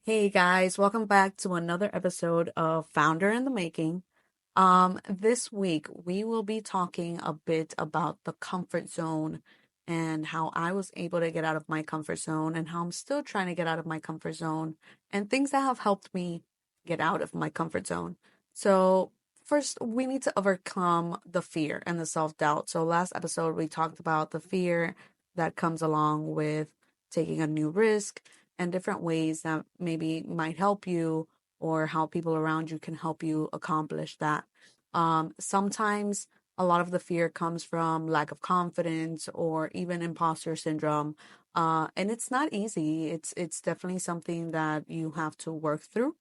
Hey guys, welcome back to another episode of Founder in the Making. This week we will be talking a bit about the comfort zone and how I was able to get out of my comfort zone and how I'm still trying to get out of my comfort zone and things that have helped me get out of my comfort zone. So, first, we need to overcome the fear and the self-doubt. So, last episode we talked about the fear that comes along with taking a new risk and different ways that maybe might help you or how people around you can help you accomplish that. Sometimes a lot of the fear comes from lack of confidence or even imposter syndrome. And it's not easy. It's definitely something that you have to work through,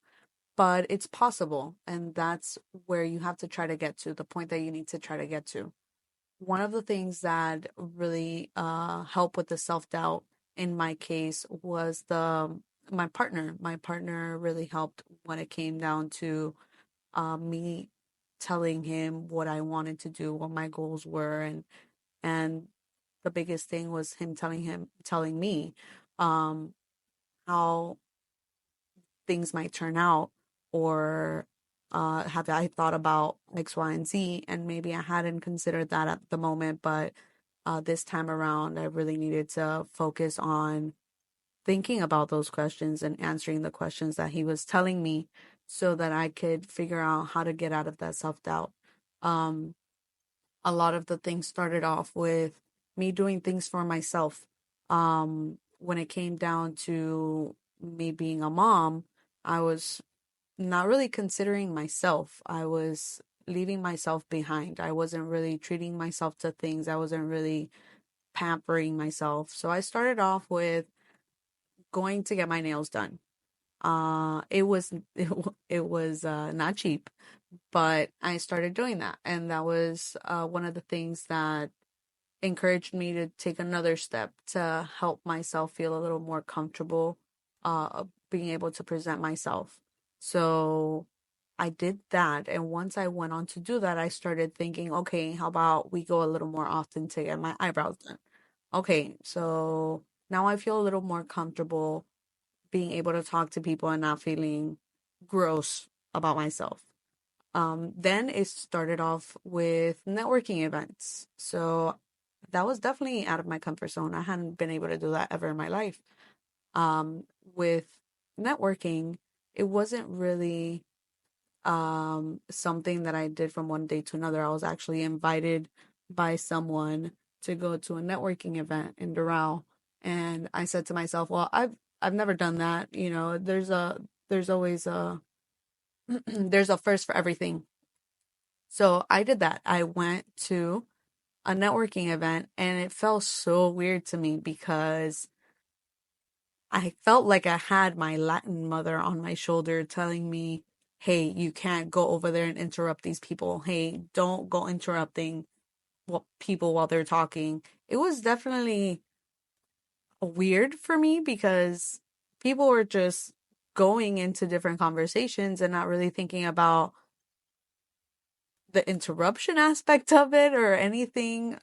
but it's possible. And that's where you have to try to get to, the point that you need to try to get to. One of the things that really helped with the self-doubt in my case was the my partner. My partner really helped when it came down to me telling him what I wanted to do, what my goals were, and the biggest thing was telling me um, how things might turn out, or have I thought about X, Y, and Z, and maybe I hadn't considered that at the moment, but this time around, I really needed to focus on thinking about those questions and answering the questions that he was telling me so that I could figure out how to get out of that self doubt. Um, a lot of the things started off with me doing things for myself. When it came down to me being a mom, I was not really considering myself. I was leaving myself behind. I wasn't really treating myself to things. I wasn't really pampering myself. So I started off with going to get my nails done. It was not cheap, but I started doing that, and that was one of the things that encouraged me to take another step to help myself feel a little more comfortable, being able to present myself. So I did that, and once I went on to do that, I started thinking, okay, how about we go a little more often to get my eyebrows done? Okay, so now I feel a little more comfortable being able to talk to people and not feeling gross about myself. Then it started off with networking events. So that was definitely out of my comfort zone. I hadn't been able to do that ever in my life. With networking, it wasn't really something that I did from one day to another. I was actually invited by someone to go to a networking event in Doral, and I said to myself, "Well, I've never done that. You know, there's always a there's a first for everything." So I did that. I went to a networking event, and it felt so weird to me because I felt like I had my Latin mother on my shoulder telling me, hey, you can't go over there and interrupt these people. Hey, don't go interrupting people while they're talking. It was definitely weird for me because people were just going into different conversations and not really thinking about the interruption aspect of it or anything.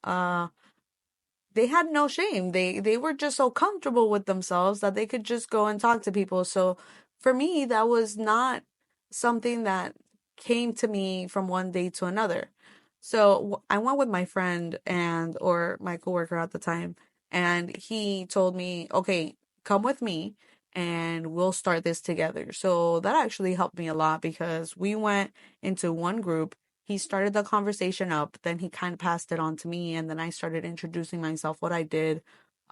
They had no shame. They were just so comfortable with themselves that they could just go and talk to people. So for me, that was not something that came to me from one day to another. So I went with my friend and or my coworker at the time, and he told me, "Okay, come with me and we'll start this together." So that actually helped me a lot because we went into one group. He started the conversation up, then he kind of passed it on to me, and then I started introducing myself, what I did,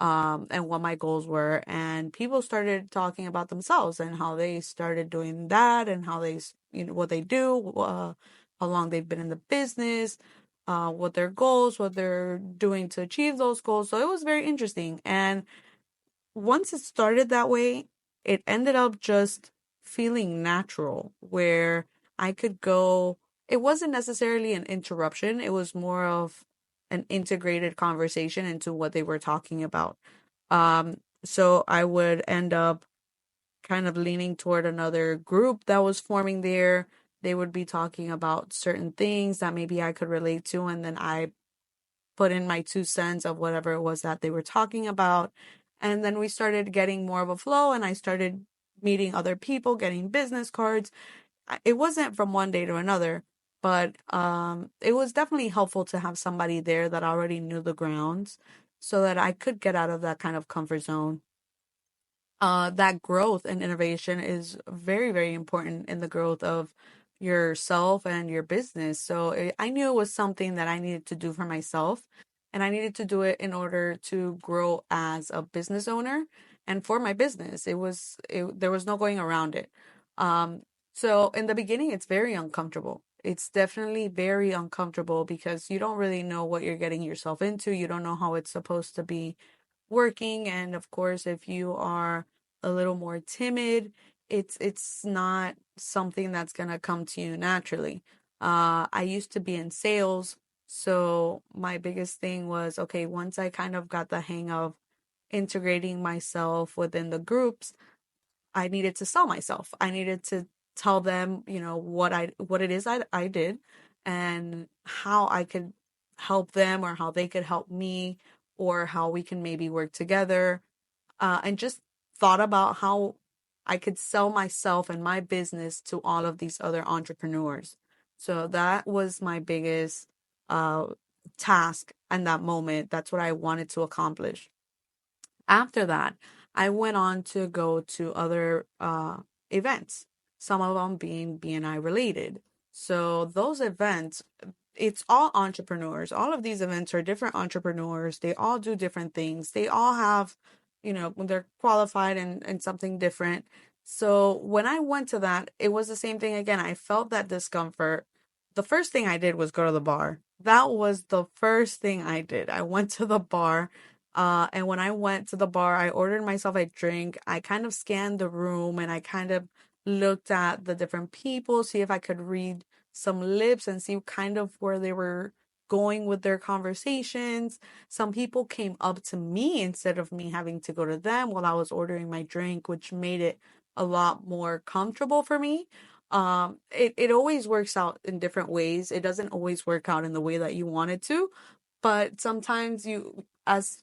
and what my goals were. And people started talking about themselves and how they started doing that and how what they do, how long they've been in the business, what their goals, what they're doing to achieve those goals. So it was very interesting. And once it started that way, it ended up just feeling natural where I could go. It wasn't necessarily an interruption, it was more of an integrated conversation into what they were talking about. So I would end up kind of leaning toward another group that was forming there. They would be talking about certain things that maybe I could relate to, and then I put in my 2 cents of whatever it was that they were talking about. And then we started getting more of a flow, and I started meeting other people, getting business cards. It wasn't from one day to another, but it was definitely helpful to have somebody there that already knew the grounds so that I could get out of that kind of comfort zone. That growth and innovation is very, very important in the growth of yourself and your business. So I knew it was something that I needed to do for myself, and I needed to do it in order to grow as a business owner and for my business. There was no going around it. Um, so in the beginning, it's very uncomfortable. It's definitely very uncomfortable because you don't really know what you're getting yourself into. You don't know how it's supposed to be working, and of course if you are a little more timid, it's not something that's going to come to you naturally. I used to be in sales, so my biggest thing was, okay, once I kind of got the hang of integrating myself within the groups, I needed to sell myself. I needed to tell them, what it is I did, and how I could help them, or how they could help me, or how we can maybe work together. And just thought about how I could sell myself and my business to all of these other entrepreneurs. So that was my biggest uh, task in that moment. That's what I wanted to accomplish. After that, I went on to go to other events, some of them being BNI related. So those events, it's all entrepreneurs. All of these events are different entrepreneurs. They all do different things. They all have, they're qualified and something different. So when I went to that, it was the same thing again. I felt that discomfort. The first thing I did was go to the bar. That was the first thing I did. I went to the bar, and when I went to the bar, I ordered myself a drink. I kind of scanned the room, and I kind of looked at the different people, see if I could read some lips and see kind of where they were going with their conversations. Some people came up to me instead of me having to go to them while I was ordering my drink, which made it a lot more comfortable for me. It always works out in different ways. It doesn't always work out in the way that you want it to, but sometimes as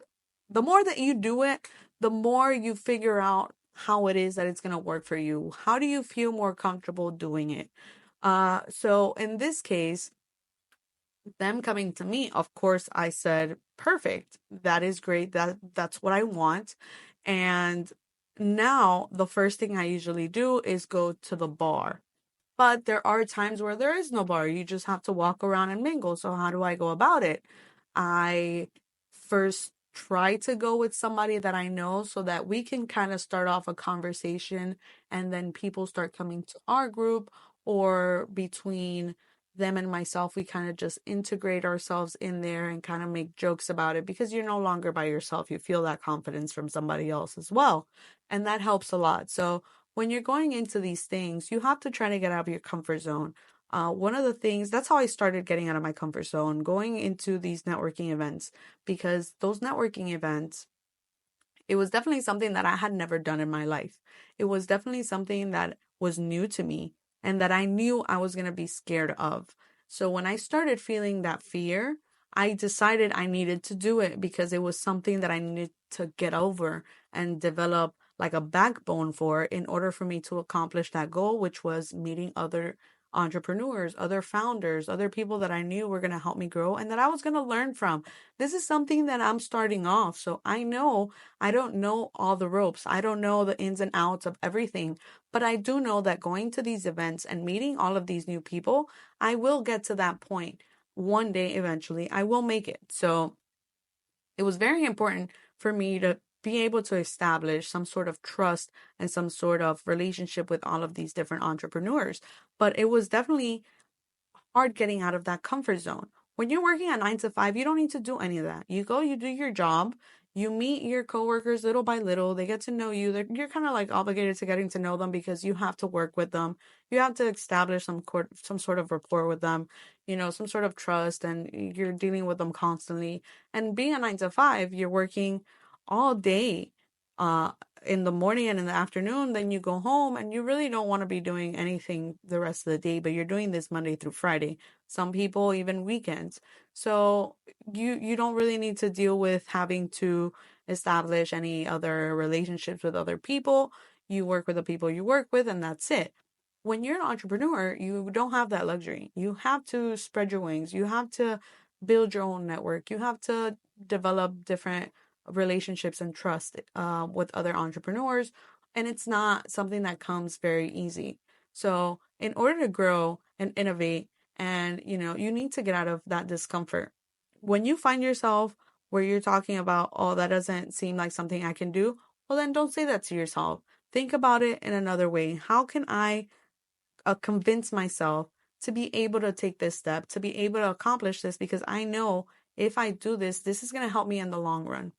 the more that you do it, the more you figure out how it is that it's going to work for you. How do you feel more comfortable doing it? So in this case, them coming to me, of course, I said, perfect. That is great. That's what I want. And now the first thing I usually do is go to the bar. But there are times where there is no bar. You just have to walk around and mingle. So how do I go about it? I first try to go with somebody that I know so that we can kind of start off a conversation, and then people start coming to our group, or between them and myself, we kind of just integrate ourselves in there and kind of make jokes about it, because you're no longer by yourself. You feel that confidence from somebody else as well. And that helps a lot. So when you're going into these things, you have to try to get out of your comfort zone. One of the things, that's how I started getting out of my comfort zone, going into these networking events, because those networking events, it was definitely something that I had never done in my life. It was definitely something that was new to me and that I knew I was going to be scared of. So when I started feeling that fear, I decided I needed to do it because it was something that I needed to get over and develop like a backbone for in order for me to accomplish that goal, which was meeting other entrepreneurs, other founders, other people that I knew were going to help me grow and that I was going to learn from. This is something that I'm starting off. So I know I don't know all the ropes. I don't know the ins and outs of everything, but I do know that going to these events and meeting all of these new people, I will get to that point one day eventually. I will make it. So it was very important for me to be able to establish some sort of trust and some sort of relationship with all of these different entrepreneurs. But it was definitely hard getting out of that comfort zone. When you're working at 9 to 5, you don't need to do any of that. You go, you do your job, you meet your coworkers little by little. They get to know you. You're kind of like obligated to getting to know them because you have to work with them. You have to establish some sort of rapport with them, some sort of trust, and you're dealing with them constantly. And being a 9 to 5, you're working all day. Uh, in the morning and in the afternoon, then you go home and you really don't want to be doing anything the rest of the day, but you're doing this Monday through Friday. Some people even weekends. So you don't really need to deal with having to establish any other relationships with other people. you work with the people you work with, and that's it. When you're an entrepreneur, you don't have that luxury. You have to spread your wings. You have to build your own network. You have to develop different relationships and trust with other entrepreneurs. And it's not something that comes very easy. So, in order to grow and innovate, and you need to get out of that discomfort. When you find yourself where you're talking about, oh, that doesn't seem like something I can do, well, then don't say that to yourself. Think about it in another way. How can I convince myself to be able to take this step, to be able to accomplish this? Because I know if I do this, this is going to help me in the long run.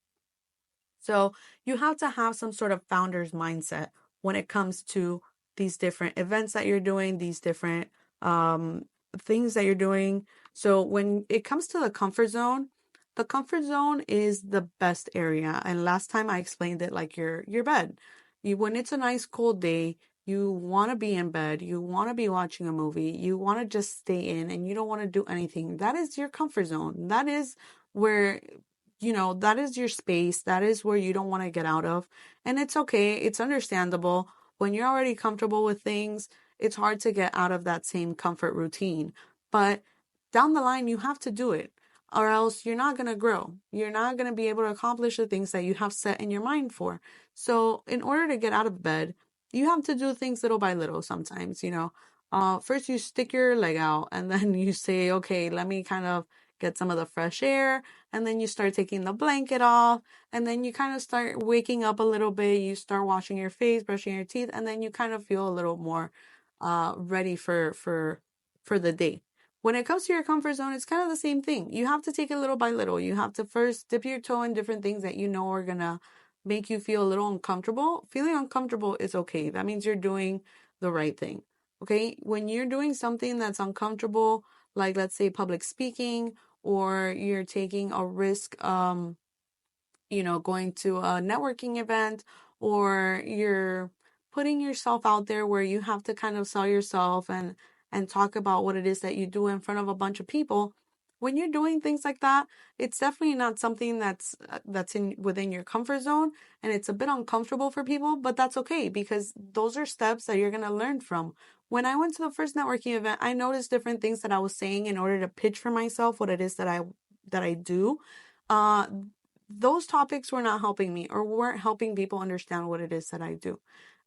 So you have to have some sort of founder's mindset when it comes to these different events that you're doing, these different um, things that you're doing. So when it comes to the comfort zone is the best area. And last time I explained it like your bed. When it's a nice cold day, you want to be in bed, you want to be watching a movie, you want to just stay in and you don't want to do anything. That is your comfort zone. That is where that is your space. That is where you don't want to get out of. And it's okay. It's understandable. When you're already comfortable with things, it's hard to get out of that same comfort routine. But down the line, you have to do it, or else you're not going to grow. You're not going to be able to accomplish the things that you have set in your mind for. So, in order to get out of bed, you have to do things little by little sometimes, First, you stick your leg out and then you say, okay, let me kind of get some of the fresh air, and then you start taking the blanket off, and then you kind of start waking up a little bit, you start washing your face, brushing your teeth, and then you kind of feel a little more ready for the day. When it comes to your comfort zone, it's kind of the same thing. You have to take it little by little. You have to first dip your toe in different things that you know are gonna make you feel a little uncomfortable. Feeling uncomfortable is okay. That means you're doing the right thing. Okay, when you're doing something that's uncomfortable, like let's say public speaking, or you're taking a risk, going to a networking event, or you're putting yourself out there where you have to kind of sell yourself and talk about what it is that you do in front of a bunch of people. When you're doing things like that, it's definitely not something that's in within your comfort zone, and it's a bit uncomfortable for people, but that's okay because those are steps that you're going to learn from. When I went to the first networking event, I noticed different things that I was saying in order to pitch for myself what it is that I do. Uh, those topics were not helping me or weren't helping people understand what it is that I do.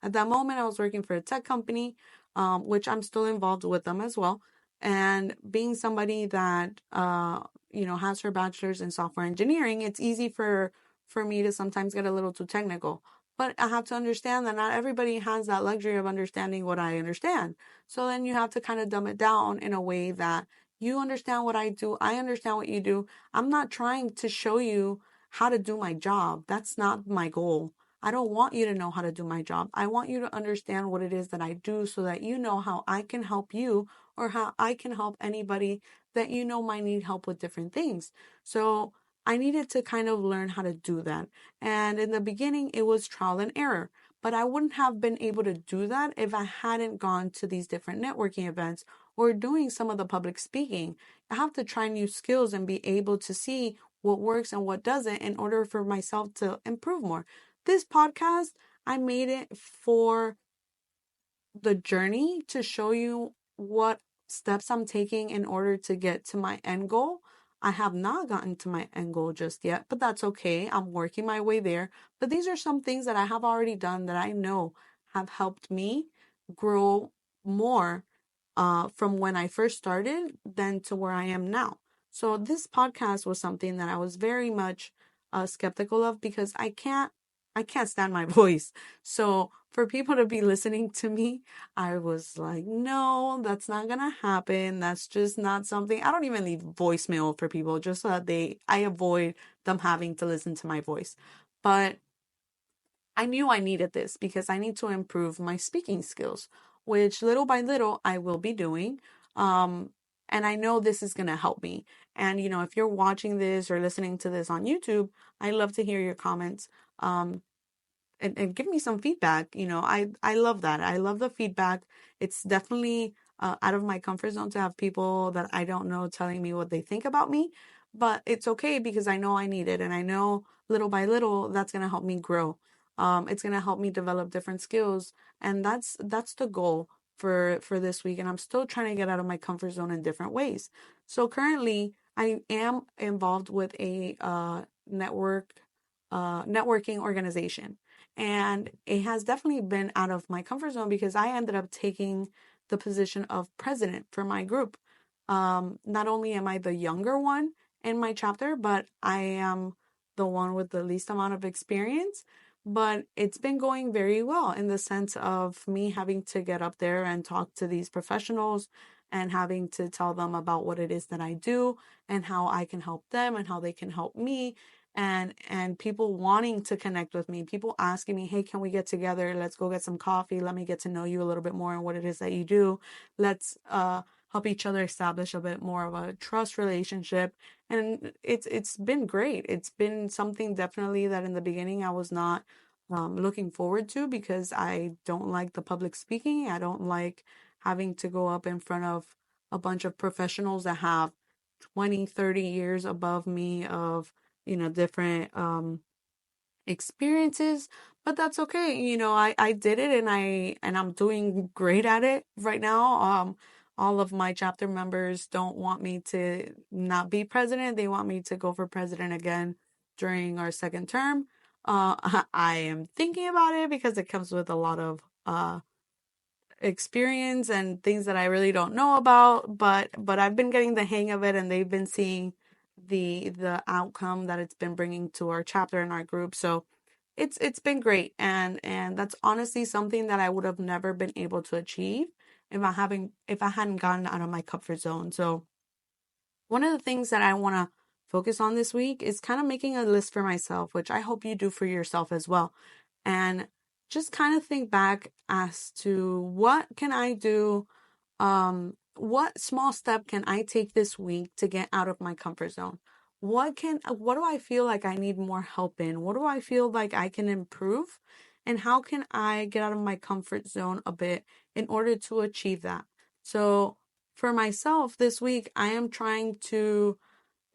At that moment, I was working for a tech company, which I'm still involved with them as well. And being somebody that has her bachelor's in software engineering, it's easy for me to sometimes get a little too technical. But I have to understand that not everybody has that luxury of understanding what I understand. So then you have to kind of dumb it down in a way that you understand what I do, I understand what you do. I'm not trying to show you how to do my job. That's not my goal. I don't want you to know how to do my job. I want you to understand what it is that I do so that you know how I can help you or how I can help anybody that you know might need help with different things. So I needed to kind of learn how to do that. And in the beginning, it was trial and error. But I wouldn't have been able to do that if I hadn't gone to these different networking events or doing some of the public speaking. I have to try new skills and be able to see what works and what doesn't in order for myself to improve more. This podcast, I made it for the journey to show you what steps I'm taking in order to get to my end goal. I have not gotten to my end goal just yet, but that's okay. I'm working my way there. But these are some things that I have already done that I know have helped me grow more from when I first started than to where I am now. So this podcast was something that I was very much skeptical of because I can't stand my voice. So for people to be listening to me, I was like, no, that's not gonna happen. That's just not something. I don't even leave voicemail for people just so that I avoid them having to listen to my voice. But I knew I needed this because I need to improve my speaking skills, which little by little I will be doing. And I know this is going to help me. And, if you're watching this or listening to this on YouTube, I love to hear your comments. And give me some feedback. I love that. I love the feedback. It's definitely out of my comfort zone to have people that I don't know telling me what they think about me. But it's okay because I know I need it. And I know little by little that's going to help me grow. It's going to help me develop different skills. And that's the goal for this week. And I'm still trying to get out of my comfort zone in different ways. So currently I am involved with a networking organization. And it has definitely been out of my comfort zone because I ended up taking the position of president for my group. Not only am I the younger one in my chapter, but I am the one with the least amount of experience. But it's been going very well in the sense of me having to get up there and talk to these professionals and having to tell them about what it is that I do and how I can help them and how they can help me, and people wanting to connect with me, people asking me, hey, can we get together, let's go get some coffee, let me get to know you a little bit more and what it is that you do, let's help each other establish a bit more of a trust relationship. And it's been great. It's been something definitely that in the beginning I was not looking forward to because I don't like the public speaking. I don't like having to go up in front of a bunch of professionals that have 20, 30 years above me of, different experiences. But that's okay. I did it, and I'm doing great at it right now. All of my chapter members don't want me to not be president. They want me to go for president again during our second term. I am thinking about it because it comes with a lot of experience and things that I really don't know about, but I've been getting the hang of it, and they've been seeing the outcome that it's been bringing to our chapter and our group. So it's been great, and that's honestly something that I would have never been able to achieve if I hadn't gotten out of my comfort zone. So one of the things that I want to focus on this week is kind of making a list for myself, which I hope you do for yourself as well. And just kind of think back as to what can I do? What small step can I take this week to get out of my comfort zone? What do I feel like I need more help in? What do I feel like I can improve? And how can I get out of my comfort zone a bit in order to achieve that? So for myself this week, I am trying to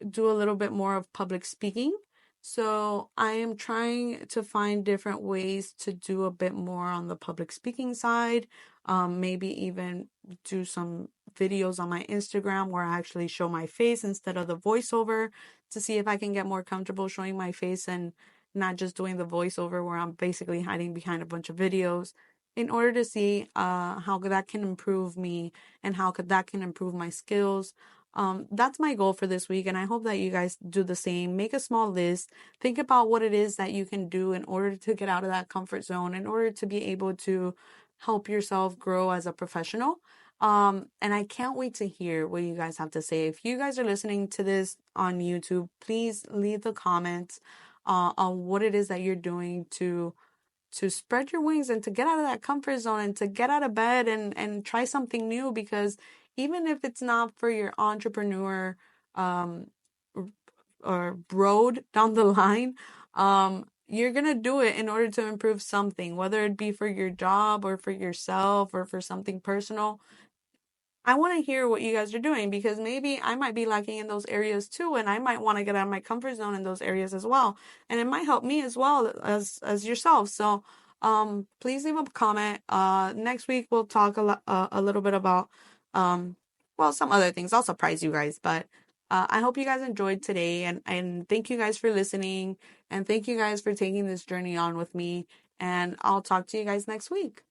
do a little bit more of public speaking. So I am trying to find different ways to do a bit more on the public speaking side. Maybe even do some videos on my Instagram where I actually show my face instead of the voiceover, to see if I can get more comfortable showing my face and not just doing the voiceover where I'm basically hiding behind a bunch of videos, in order to see how that can improve me and how that can improve my skills. That's my goal for this week, and I hope that you guys do the same. Make a small list. Think about what it is that you can do in order to get out of that comfort zone, in order to be able to help yourself grow as a professional. And I can't wait to hear what you guys have to say. If you guys are listening to this on YouTube, please leave the comments on what it is that you're doing to spread your wings and to get out of that comfort zone and to get out of bed and try something new, because even if it's not for your entrepreneur um or road down the line, you're gonna do it in order to improve something, whether it be for your job or for yourself or for something personal. I want to hear what you guys are doing, because maybe I might be lacking in those areas too, and I might want to get out of my comfort zone in those areas as well, and it might help me as well as yourself. So, please leave a comment. Next week we'll talk a little bit about well, some other things. I'll surprise you guys, but I hope you guys enjoyed today, and thank you guys for listening, and thank you guys for taking this journey on with me. And I'll talk to you guys next week.